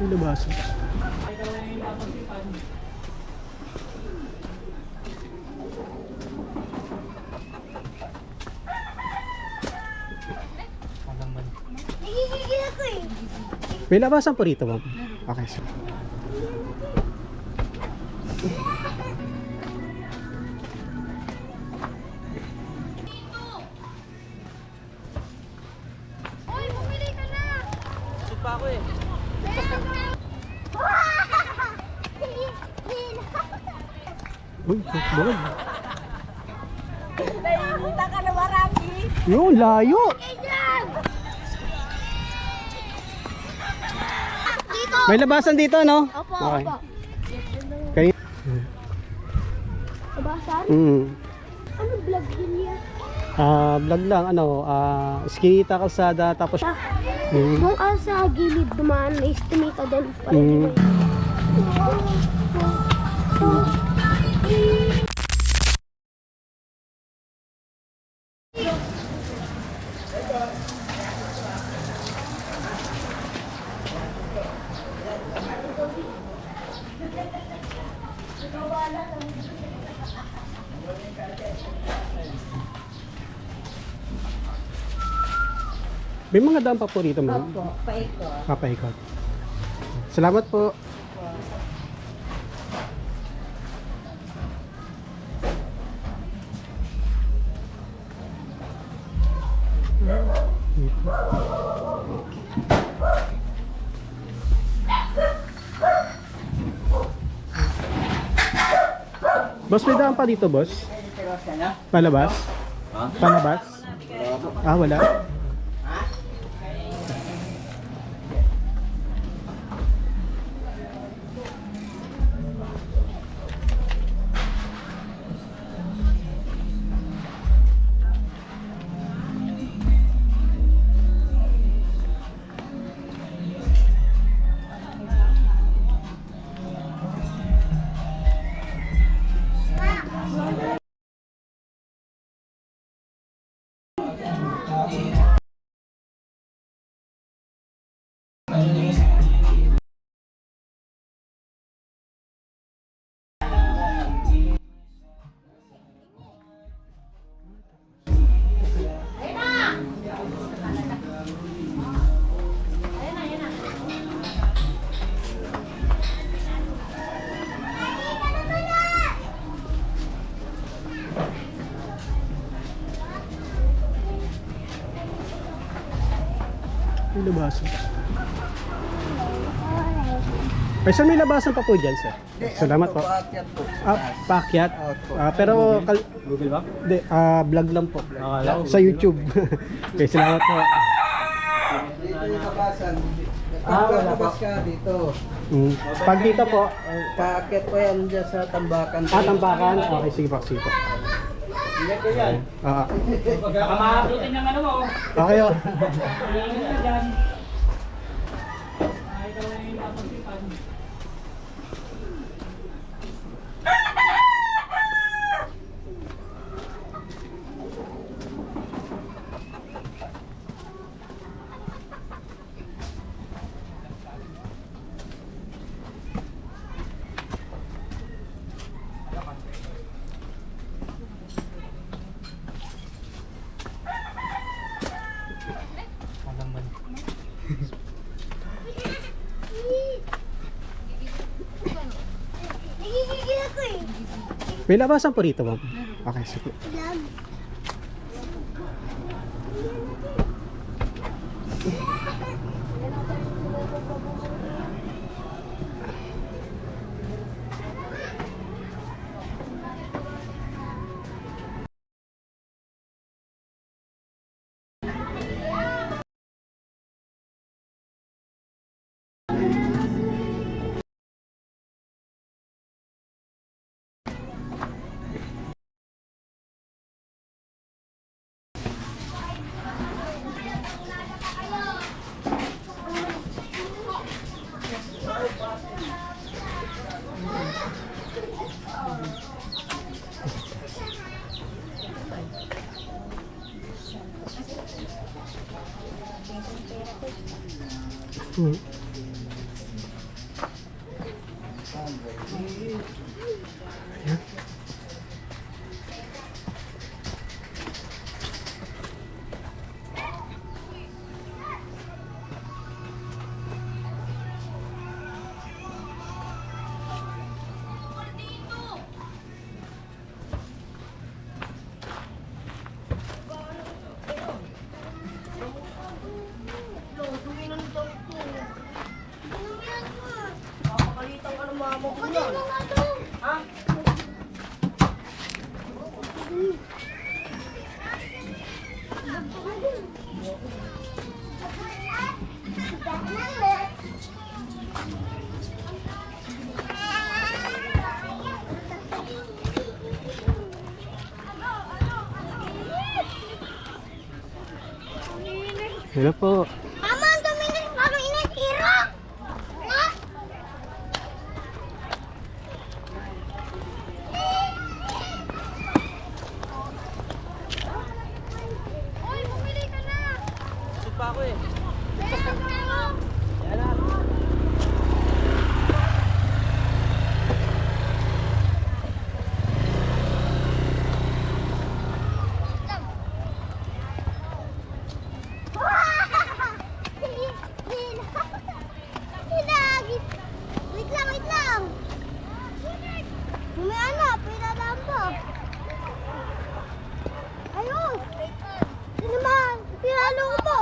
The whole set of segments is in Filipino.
Labasan. Nagigigil ako eh. May labasan po rito, ma'am. Okay, sir. Hoy, bumili ka na! Busog pa ako eh. Uy, bukod. Naiinita ka na marami. Yun, layo. Ganyan! Dito! May labasan dito, no? Opo, Okay. opo. Kaya... Kabasan? Ano vlog din yan? Vlog lang, Eskinita, kalsada, tapos... Kung ka sa gilid dumaan, may estimate doon. May mga daan pa po rito, ma'am. Opo, paikot. Papaikot. Salamat po. Boss, may daan pa dito, boss? Palabas? Palabas? Wala. May labasan. Ay, sir, may labasan pa po dyan, sir. Salamat po. Paakyat po. Paakyat. Opo. Pero, Google ba? Hindi, vlog lang po. Sa YouTube. Okay, salamat po. Dito yung labasan. Wala Labas po. ka dito. Pag dito po, Paakyat po yan dyan sa tambakan. Tambakan. Okay, sige po, sige po. Hindi ko yan. Makakabutin ng ano mo. Okay, oh. Nagigigil ako eh. May labasan po rito, ma'am. Okay, sige. Vlog. Hello po. Mama, ang dumi na parang inatira. Ha? Oy, bumili ka na. Busog pa ako eh. Meron na ako. Yan na. Wait lang, wait lang. Mamaya na, pinadaan pa. Ayun. Sino ba? Pinalo ko po.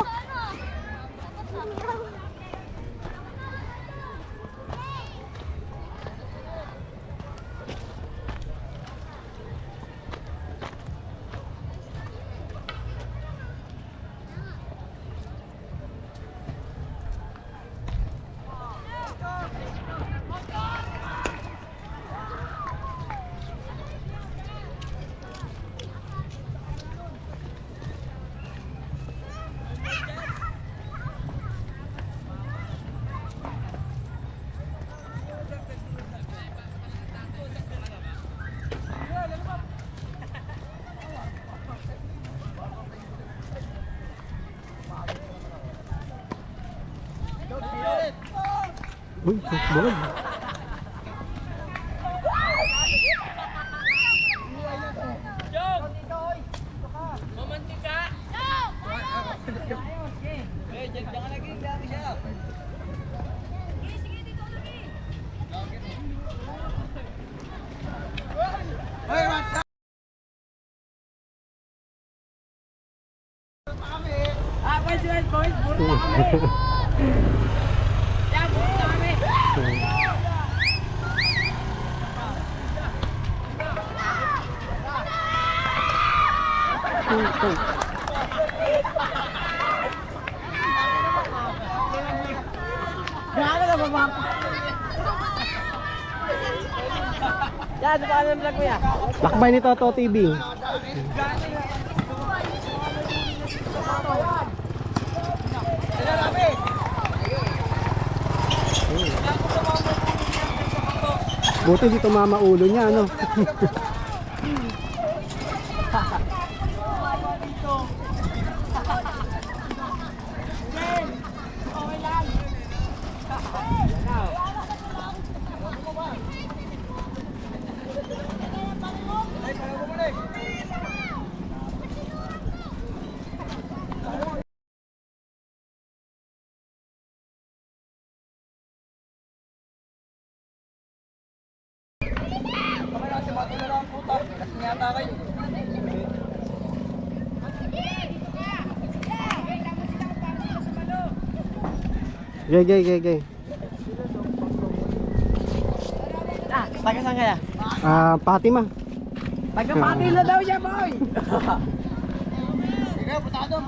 Uy, bawal. Yan, paano yung vlog mo yan? Lakbay ni Toto TV. Buti di tumama ulo niya, ano? Gay. Taga saan kaya? Fatima. Taga Patila daw siya, boy! Sige, punta ka doon.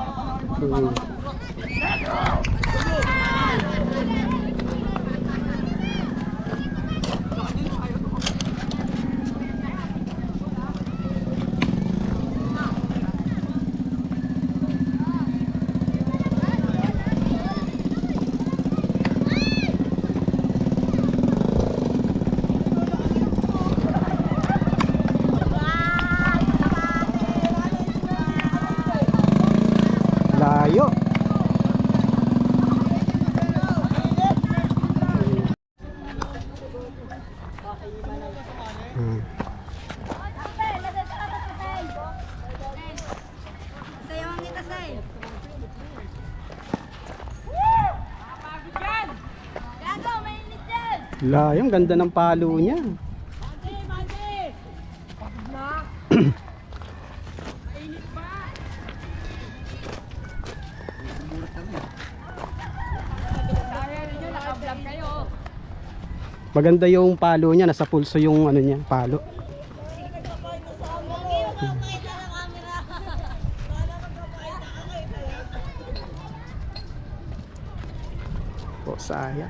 Layo. Layo, ang ganda ng palo niya. Maganda yung palo niya, nasa pulso yung ano niya, palo. Po, sayang.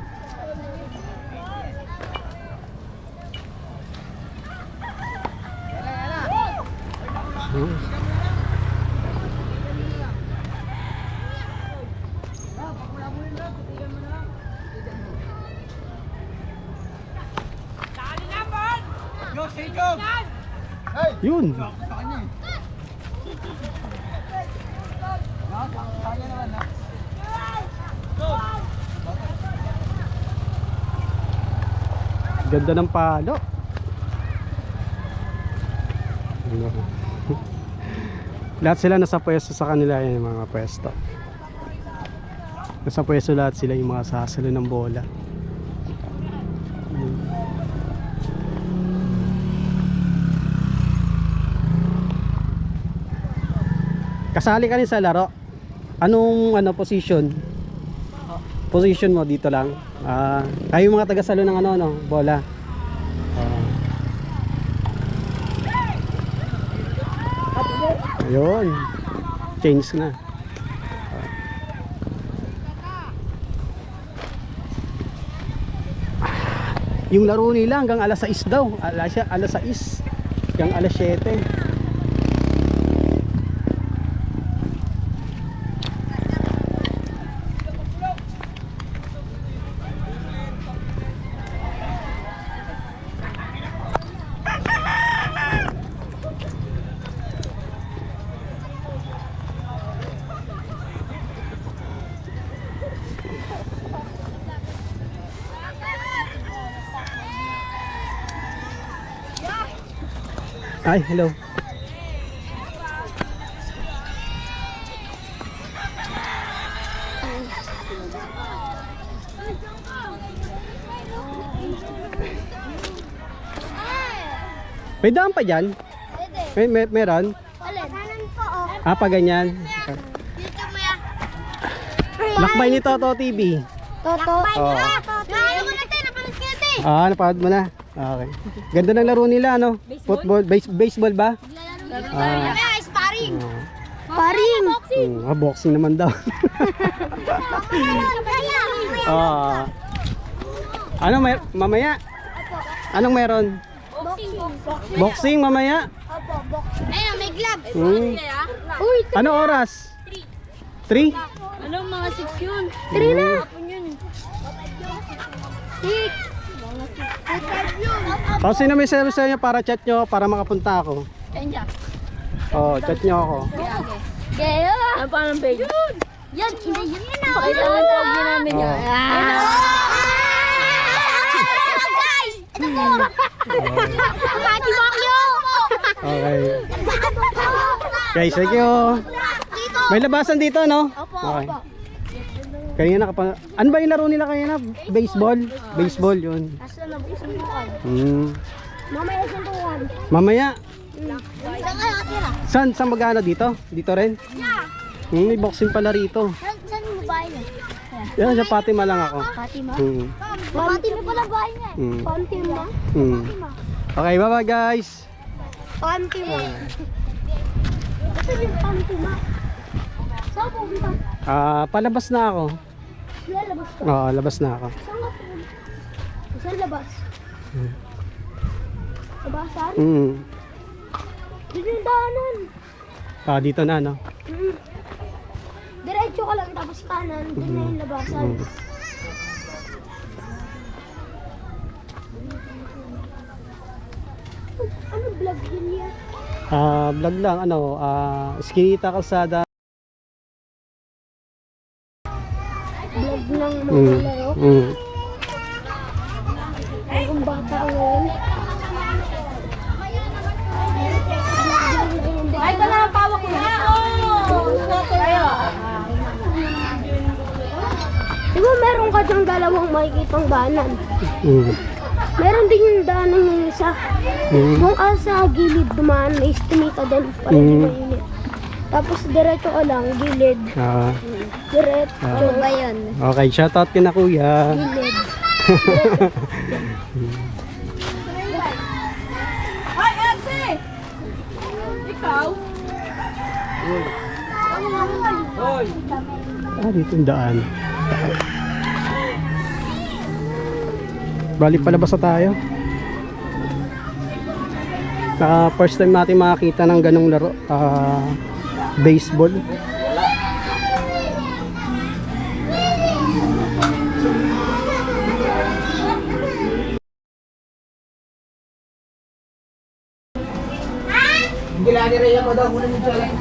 Ayun. Ganda ng palo. Lahat sila nasa pwesto sa kanila, yan yung mga pwesto. Nasa pwesto lahat sila, yung mga sasalo ng bola. Kasali ka rin sa laro. Anong position? Position mo dito lang. Kayo yung mga taga-salo ng bola. Ayun. Change na. Yung laro nila hanggang alas 6 daw. Alas 6 hanggang alas 7. Ay, hello. May daan pa dyan? Meron? Kanan po, oh. Pa ganyan. Dito mo yan. Lakbay ni Toto TV. Toto. Oo. Nahalo ko na tayo, napanood ko na tayo. Napanood mo na. Okay. Ganda ng laro nila, Football, baseball ba? Sparring. Oo. Sparring. Boxing naman daw. Mamaya? Anong meron? Boxing mamaya? Opo, boxing. Ayun, may gloves. Uy, ano oras? 3? Anong mga 6 yun? 3 na. O, sino may service sa inyo para chat nyo para makapunta ako? Chat nyo ako. Kaya? Ano pa ang page? Yan, hindi yun na. Kailangan tawag din namin yan. Guys! Ito po! Kati Bakyo! Okay. Guys, thank you. May labasan dito, no? Okay. Kanina ano ba yung laro nila kanina? Baseball? Baseball yun. Asa na po suntukan? Mamaya suntukan. Mamaya? Saan kayo katira? Saan magana dito? Dito rin? Yeah. May boxing pala rito. Saan mo bahay niya? Yan, sa Fatima lang ako. Fatima? Fatima pala bahay niya. Fatima? Okay, bye-bye guys. Fatima. Ito yung Fatima. Saan po kita? Palabas na ako. Lalabas ka? Oo, labas na ako. Saan ka po? Saan labas? Labasan? Dito yung daanan. Dito na, no? Diretso ka lang tapos kanan. Doon na yung labasan. Ano vlog yun yan? Vlog lang, Eskinita Kalsada. Vlog ng mga laro. Ang bata ngayon. Ay, ito na ang pawak ko na. Di ba meron ka dyang dalawang makikitang daanan? Meron din yung daanan yung isa. Kung ka sa gilid dumaan, may estimita doon para di mainit. Tapos diretso ka lang, gilid. Diretso. Ano ba yun? Okay, shoutout kina kuya. Gilid. Ay, Elsie! Ikaw? Hoy! Dito yung daan. Balik palabas na tayo. First time natin makakita ng ganong laro. Baseball. Gila ni Rhea ko daw, muna nyo siya lang.